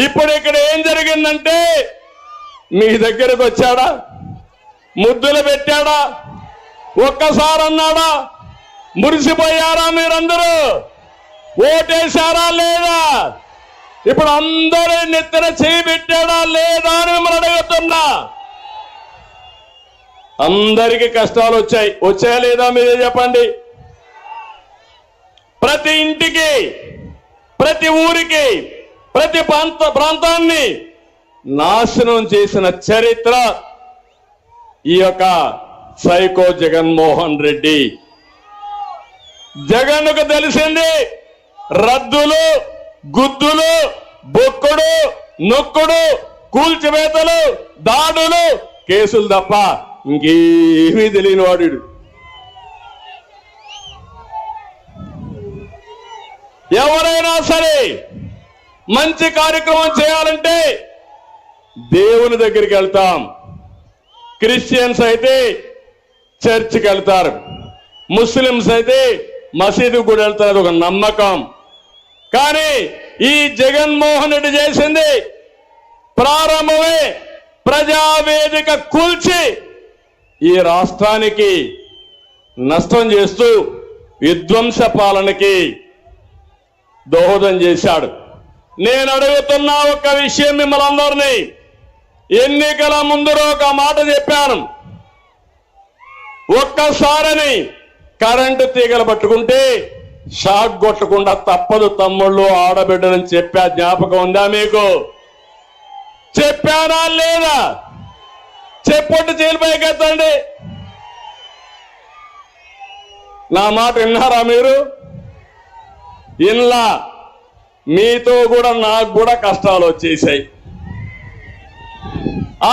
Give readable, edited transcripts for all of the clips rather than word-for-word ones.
ఇప్పుడు ఇక్కడ ఏం జరిగిందంటే మీ దగ్గరకు వచ్చాడా, ముద్దులు పెట్టాడా, ఒక్కసారి అన్నాడా, మురిసిపోయారా మీరందరూ, ఓటేశారా లేదా, ఇప్పుడు అందరూ నెత్తిన చేయి పెట్టాడా లేదా అని మిమ్మల్ని అడుగుతున్నా. అందరికీ కష్టాలు వచ్చాయా లేదా మీరే చెప్పండి. ప్రతి ఇంటికి, ప్రతి ఊరికి, ప్రతి ప్రాంతాన్ని నాశనం చేసిన చరిత్ర ఈ యొక్క సైకో జగన్మోహన్ రెడ్డి. జగన్కు తెలిసింది రద్దులు, గుద్దులు, బొక్కుడు, నొక్కుడు, కూల్చివేతలు, దాడులు, కేసులు తప్ప ఇంకేమీ తెలియని వాడు. ఎవరైనా సరే మంచి కార్యక్రమం చేయాలంటే దేవుని దగ్గరికి వెళ్తాం. క్రిస్టియన్స్ అయితే చర్చికి వెళ్తారు, ముస్లింస్ అయితే మసీదు కూడా వెళ్తారు, ఒక నమ్మకం. కానీ ఈ జగన్మోహన్ రెడ్డి చేసింది ప్రారంభమే ప్రజావేదిక కూల్చి ఈ రాష్ట్రానికి నష్టం చేస్తూ విధ్వంస పాలనకి దోహదం చేశాడు. నేను అడుగుతున్న ఒక విషయం మిమ్మల్ని అందరినీ, ఎన్నికల ముందు ఒక మాట చెప్పాను, ఒక్కసారని కరెంటు తీగలు పట్టుకుంటే షాక్ కొట్టకుండా తప్పదు తమ్ముళ్ళు ఆడబిడ్డలని చెప్పా, జ్ఞాపకం ఉందా మీకు? చెప్పానా లేదా? చెప్పొట్టు జైలుపైకెత్తండి. నా మాట విన్నారా మీరు? ఇన్లా మీతో కూడా నాకు కూడా కష్టాలు వచ్చేసాయి.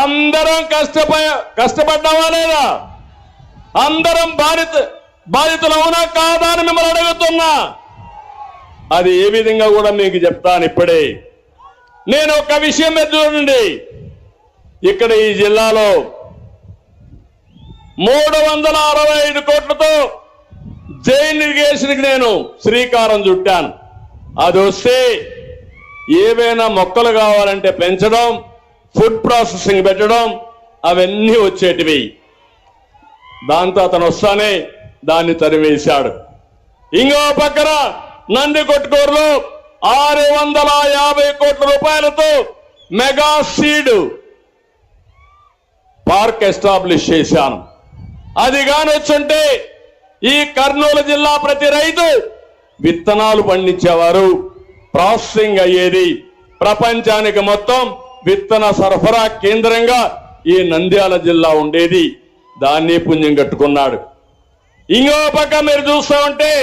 అందరం కష్టపడ్డామా లేదా? అందరం బాధితులు అవునా కాదా అని మిమ్మల్ని అడుగుతున్నా. అది ఏ విధంగా కూడా మీకు చెప్తాను ఇప్పుడే. నేను ఒక విషయం చూడండి, ఇక్కడ ఈ జిల్లాలో 365 కోట్లతో జైన్ ఇరిగేషన్కి నేను శ్రీకారం చుట్టాను. అది వస్తే ఏవైనా మొక్కలు కావాలంటే పెంచడం, ఫుడ్ ప్రాసెసింగ్ పెట్టడం, అవన్నీ వచ్చేటివి. దాంతో అతను వస్తానే దాన్ని తరివేశాడు. ఇంకో పక్కన నందికొట్కూరులో 650 కోట్ల రూపాయలతో మెగా సీడ్ పార్క్ ఎస్టాబ్లిష్ చేశాను. అది కానొచ్చుంటే ఈ కర్నూలు జిల్లా ప్రతి రైతు విత్తనాలు పండించేవారు, ప్రాసెసింగ్ అయ్యేది. ప్రపంచానికి మొత్తం విత్తన సరఫరా కేంద్రంగా ఈ నంద్యాల జిల్లా ఉండేది. దాన్ని పుణ్యం కట్టుకున్నాడు. ఇంకో పక్క మీరు చూస్తా ఉంటే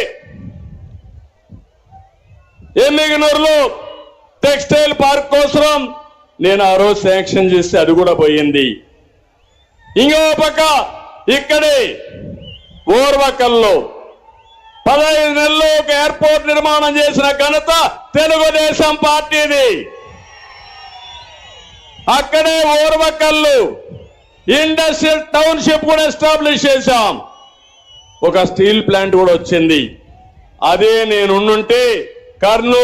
ఎమ్మిగనూరులో టెక్స్టైల్ పార్క్ కోసం నేను ఆ రోజు శాంక్షన్ చేస్తే అది కూడా పోయింది. ఇంకో పక్క ఇక్కడే ఓర్వకల్లో 15 నెలల్లో ఒక ఎయిర్పోర్ట్ నిర్మాణం చేసిన ఘనత తెలుగుదేశం పార్టీది. అక్కడే ఓర్వకల్లు ఇండస్ట్రియల్ టౌన్షిప్ కూడా ఎస్టాబ్లిష్ చేశాం. ఒక స్టీల్ ప్లాంట్ కూడా వచ్చింది. అదే నేనుంటే కర్నూలు